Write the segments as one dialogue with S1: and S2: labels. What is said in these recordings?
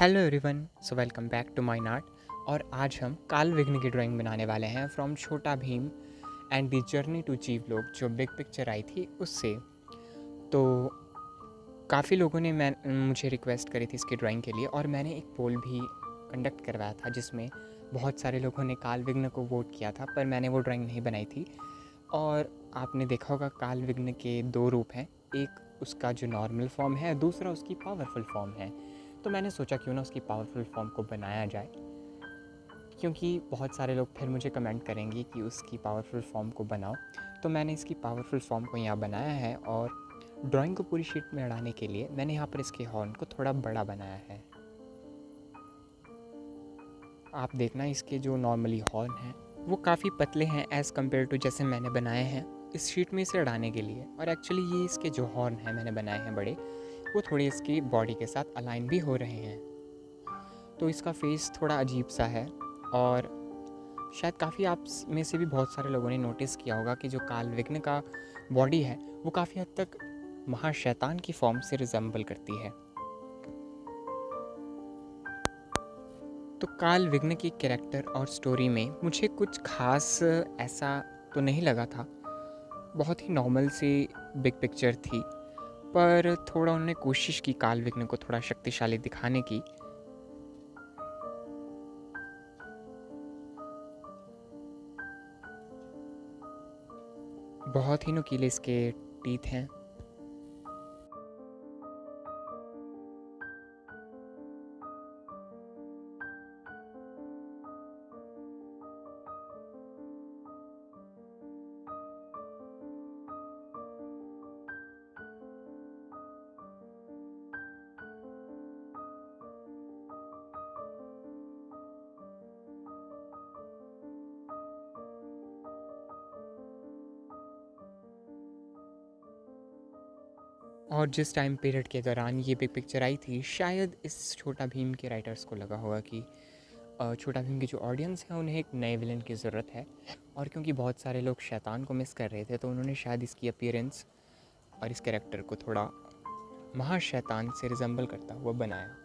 S1: Hello everyone, so welcome back to mine art. और आज हम काल विघ्न की ड्राइंग बनाने वाले हैं from Chhota Bheem and the journey to Jivlok, जो बिग पिक्चर आई थी उससे। तो काफ़ी लोगों ने मुझे रिक्वेस्ट करी थी इसकी ड्राइंग के लिए, और मैंने एक पोल भी कंडक्ट करवाया था जिसमें बहुत सारे लोगों ने काल विघ्न को वोट किया था, पर मैंने वो ड्राइंग नहीं बनाई थी। और आपने देखा होगा काल विघ्न के दो रूप हैं, एक उसका जो नॉर्मल फॉर्म है, दूसरा उसकी पावरफुल फॉर्म है। तो मैंने सोचा क्यों ना उसकी पावरफुल फॉर्म को बनाया जाए, क्योंकि बहुत सारे लोग फिर मुझे कमेंट करेंगे कि उसकी पावरफुल फॉर्म को बनाओ। तो मैंने इसकी पावरफुल फॉर्म को यहाँ बनाया है, और ड्राइंग को पूरी शीट में अड़ाने के लिए मैंने यहाँ पर इसके हॉर्न को थोड़ा बड़ा बनाया है। आप देखना, इसके जो नॉर्मली हॉर्न हैं वो काफ़ी पतले हैं एज़ कम्पेयर टू जैसे मैंने बनाए हैं इस शीट में इसे अड़ाने के लिए। और एक्चुअली ये इसके जो हॉर्न हैं मैंने बनाए हैं बड़े, वो थोड़े इसकी बॉडी के साथ अलाइन भी हो रहे हैं। तो इसका फेस थोड़ा अजीब सा है, और शायद काफ़ी आप में से भी बहुत सारे लोगों ने नोटिस किया होगा कि जो काल विघ्न का बॉडी है वो काफ़ी हद तक महाशैतान की फॉर्म से रिजेंबल करती है। तो काल विघ्न की कैरेक्टर और स्टोरी में मुझे कुछ खास ऐसा तो नहीं लगा था, बहुत ही नॉर्मल सी बिग पिक्चर थी। पर थोड़ा उन्होंने कोशिश की काल विघ्न को थोड़ा शक्तिशाली दिखाने की। बहुत ही नुकीले इसके टीथ हैं। और जिस टाइम पीरियड के दौरान ये बिग पिक्चर आई थी, शायद इस छोटा भीम के राइटर्स को लगा होगा कि छोटा भीम की जो ऑडियंस है उन्हें एक नए विलन की ज़रूरत है। और क्योंकि बहुत सारे लोग शैतान को मिस कर रहे थे, तो उन्होंने शायद इसकी अपीयरेंस और इस कैरेक्टर को थोड़ा महाशैतान से रिजेंबल करता हुआ बनाया।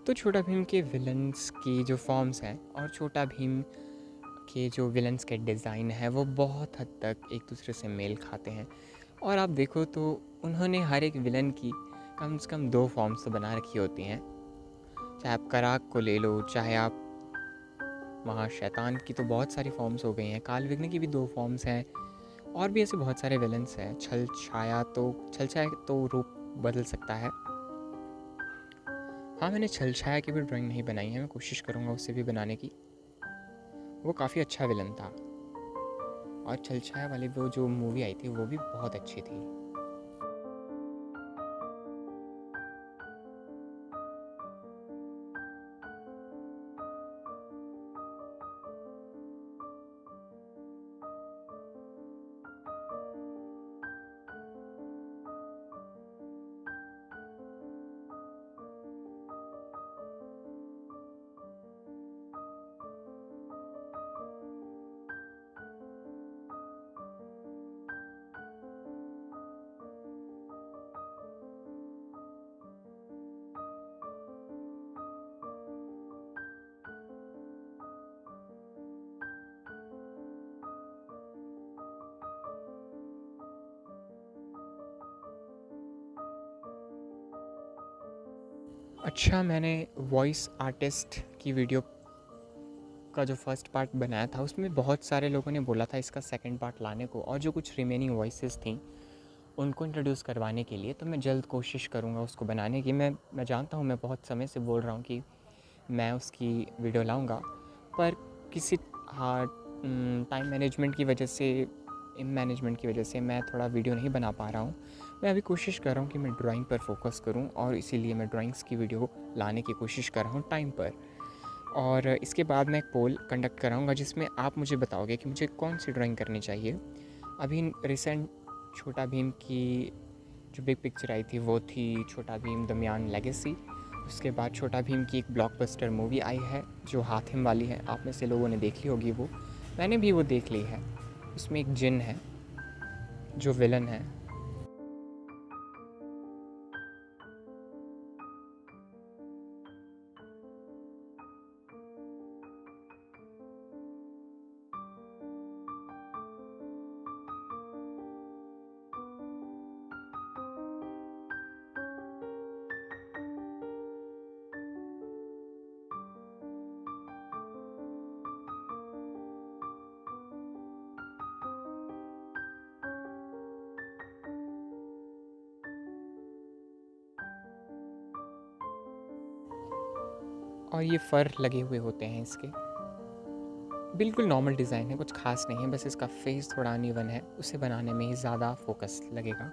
S1: तो छोटा भीम के विलन्स की जो फॉर्म्स हैं और छोटा भीम के जो विलन्स के डिज़ाइन है वो बहुत हद तक एक दूसरे से मेल खाते हैं। और आप देखो तो उन्होंने हर एक विलन की कम से कम दो फॉर्म्स तो बना रखी होती हैं। चाहे आप कराक को ले लो, चाहे आप महाशैतान की, तो बहुत सारी फॉर्म्स हो गई हैं। काल विघ्न की भी दो फॉर्म्स हैं, और भी ऐसे बहुत सारे विलन्स हैं। छल छाया तो रूप बदल सकता है। हाँ, मैंने छल छाया की भी ड्राइंग नहीं बनाई है, मैं कोशिश करूँगा उससे भी बनाने की। वो काफ़ी अच्छा विलन था, और छल छाया वाली वो जो मूवी आई थी वो भी बहुत अच्छी थी। अच्छा, मैंने वॉइस आर्टिस्ट की वीडियो का जो फर्स्ट पार्ट बनाया था उसमें बहुत सारे लोगों ने बोला था इसका सेकंड पार्ट लाने को, और जो कुछ रिमेनिंग वॉइसेस थी उनको इंट्रोड्यूस करवाने के लिए। तो मैं जल्द कोशिश करूँगा उसको बनाने की। मैं जानता हूँ, मैं बहुत समय से बोल रहा हूँ कि मैं उसकी वीडियो लाऊँगा, पर किसी हार्ड टाइम मैनेजमेंट की वजह से मैं थोड़ा वीडियो नहीं बना पा रहा हूँ। मैं अभी कोशिश कर रहा हूँ कि मैं ड्राइंग पर फोकस करूँ, और इसीलिए मैं ड्राइंग्स की वीडियो लाने की कोशिश कर रहा हूँ टाइम पर। और इसके बाद मैं एक पोल कंडक्ट कराऊँगा जिसमें आप मुझे बताओगे कि मुझे कौन सी ड्राइंग करनी चाहिए। अभी रिसेंट छोटा भीम की जो बिग पिक्चर आई थी वो थी छोटा भीम दरमियान लेगेसी। उसके बाद छोटा भीम की एक ब्लॉकबस्टर मूवी आई है जो हातिम वाली है, आप में से लोगों ने देख ली होगी वो, मैंने भी वो देख ली है। उसमें एक जिन है जो विलन है। और ये फ़र लगे हुए होते हैं इसके, बिल्कुल नॉर्मल डिज़ाइन है, कुछ खास नहीं है, बस इसका फेस थोड़ा अनइवन है, उसे बनाने में ही ज़्यादा फोकस लगेगा।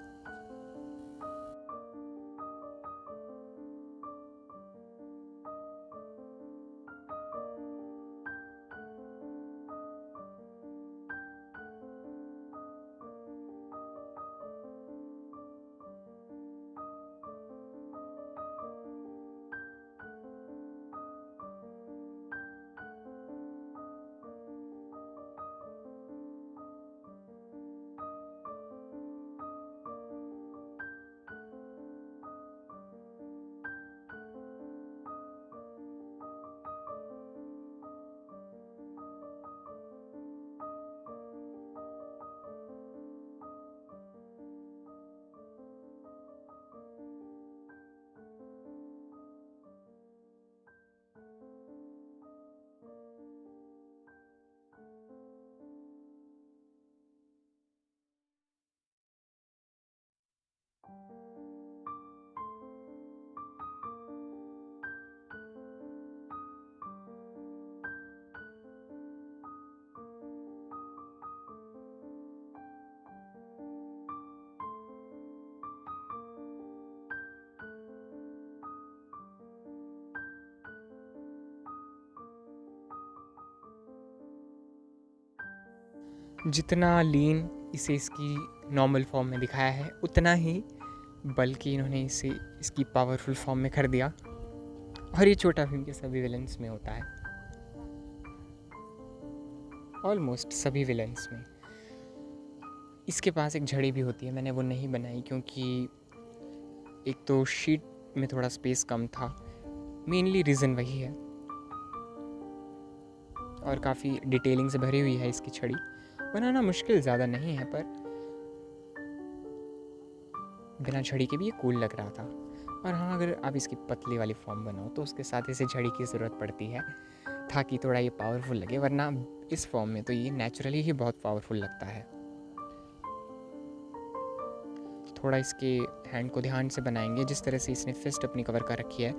S1: जितना लीन इसे इसकी नॉर्मल फॉर्म में दिखाया है उतना ही बल्कि इन्होंने इसे इसकी पावरफुल फॉर्म में कर दिया, और ये छोटा भीम के सभी विलन्स में होता है, ऑलमोस्ट सभी विलन्स में। इसके पास एक झड़ी भी होती है, मैंने वो नहीं बनाई क्योंकि एक तो शीट में थोड़ा स्पेस कम था, मेनली रीज़न वही है, और काफ़ी डिटेलिंग से भरी हुई है इसकी छड़ी। बनाना मुश्किल ज़्यादा नहीं है, पर बिना छड़ी के भी ये कूल लग रहा था। और हाँ, अगर आप इसकी पतली वाली फॉर्म बनाओ तो उसके साथ इसे छड़ी की ज़रूरत पड़ती है ताकि थोड़ा ये पावरफुल लगे, वरना इस फॉर्म में तो ये नेचुरली ही बहुत पावरफुल लगता है। थोड़ा इसके हैंड को ध्यान से बनाएंगे, जिस तरह से इसने फिस्ट अपनी कवर कर रखी है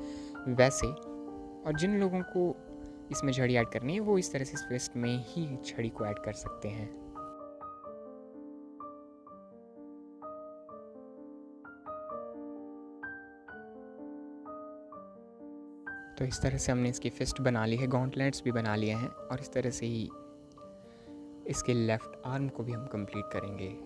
S1: वैसे, और जिन लोगों को इसमें छड़ी ऐड करनी है वो इस तरह से इस फिस्ट में ही छड़ी को ऐड कर सकते हैं। तो इस तरह से हमने इसकी फिस्ट बना ली है, गॉन्टलेट्स भी बना लिए हैं, और इस तरह से ही इसके लेफ़्ट आर्म को भी हम कंप्लीट करेंगे।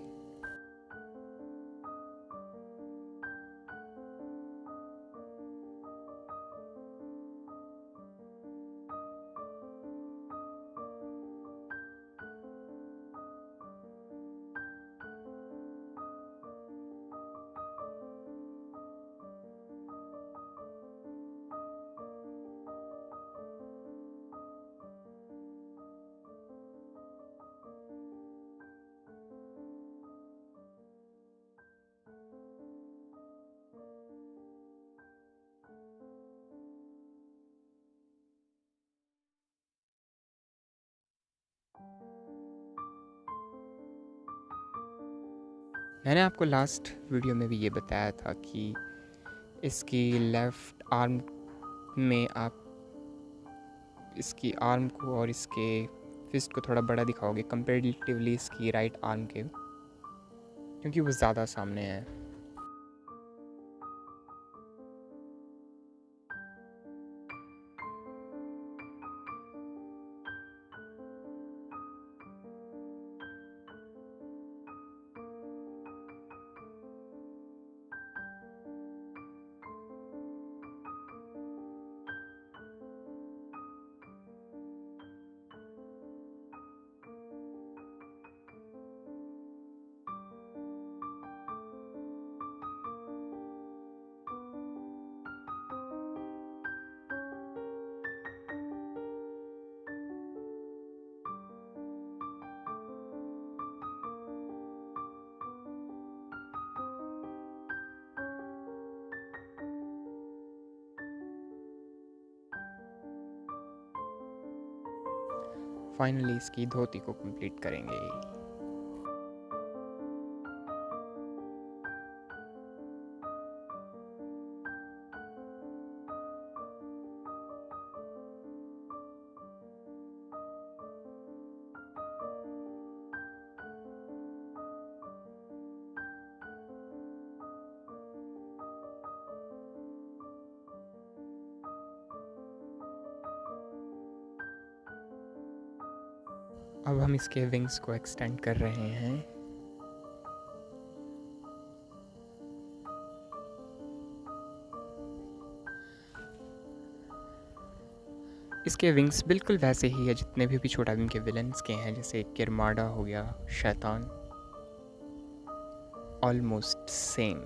S1: मैंने आपको लास्ट वीडियो में भी ये बताया था कि इसकी लेफ़्ट आर्म में आप इसकी आर्म को और इसके फिस्ट को थोड़ा बड़ा दिखाओगे कंपेरेटिवली इसकी राइट आर्म के, क्योंकि वो ज़्यादा सामने है। फाइनली इसकी धोती को कंप्लीट करेंगे। अब हम इसके विंग्स को एक्सटेंड कर रहे हैं। इसके विंग्स बिल्कुल वैसे ही है जितने भी छोटा भीम के विलन्स के हैं, जैसे किरमाड़ा हो गया, शैतान, ऑलमोस्ट सेम।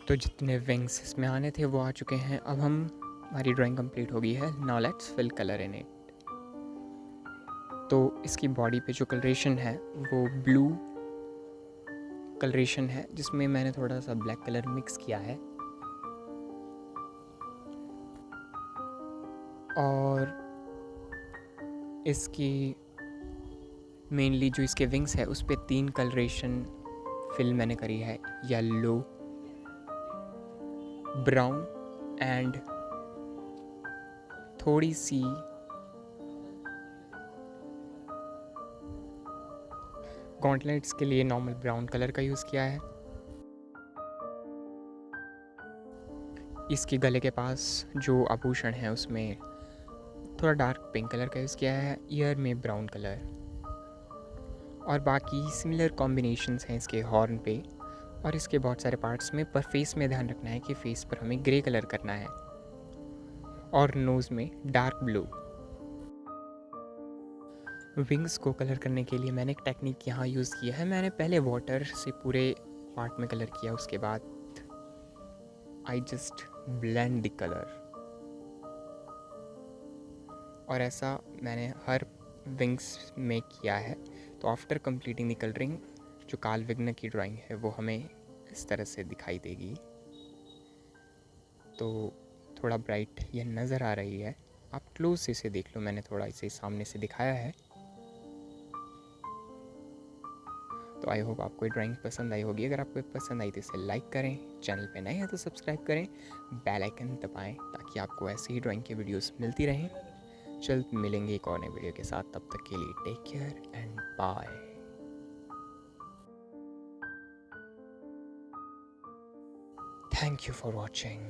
S1: तो जितने विंग्स इसमें आने थे वो आ चुके हैं। अब हमारी ड्राइंग कंप्लीट हो गई है। Now let's fill colour in it. तो इसकी बॉडी पे जो कलरेशन है वो ब्लू कलरेशन है, जिसमें मैंने थोड़ा सा ब्लैक कलर मिक्स किया है। और इसकी मेनली जो इसके विंग्स है उस पर 3 कलरेशन फिल मैंने करी है, येलो, ब्राउन एंड थोड़ी सी गॉन्टलेट्स के लिए नॉर्मल ब्राउन कलर का यूज़ किया है। इसके गले के पास जो आभूषण है उसमें थोड़ा डार्क पिंक कलर का यूज़ किया है, ईयर में ब्राउन कलर, और बाकी सिमिलर कॉम्बिनेशंस हैं इसके हॉर्न पे और इसके बहुत सारे पार्ट्स में। पर फेस में ध्यान रखना है कि फेस पर हमें ग्रे कलर करना है और नोज़ में डार्क ब्लू। विंग्स को कलर करने के लिए मैंने एक टेक्निक यहाँ यूज़ किया है। मैंने पहले वाटर से पूरे पार्ट में कलर किया, उसके बाद I just blend the colour, और ऐसा मैंने हर विंग्स में किया है। तो आफ्टर कंप्लीटिंग द कलरिंग जो कालविघ्न की ड्राइंग है वो हमें इस तरह से दिखाई देगी। तो थोड़ा ब्राइट ये नज़र आ रही है, आप क्लोज से इसे देख लो, मैंने थोड़ा इसे सामने से दिखाया है। तो आई होप आपको ये ड्राइंग पसंद आई होगी। अगर आपको पसंद आई तो इसे लाइक करें, चैनल पे नए हैं तो सब्सक्राइब करें, बेल आइकन दबाएं ताकि आपको ऐसे ही ड्राइंग के वीडियोस मिलती रहें। जल्द मिलेंगे एक और नए वीडियो के साथ, तब तक के लिए take care and bye. Thank you for watching.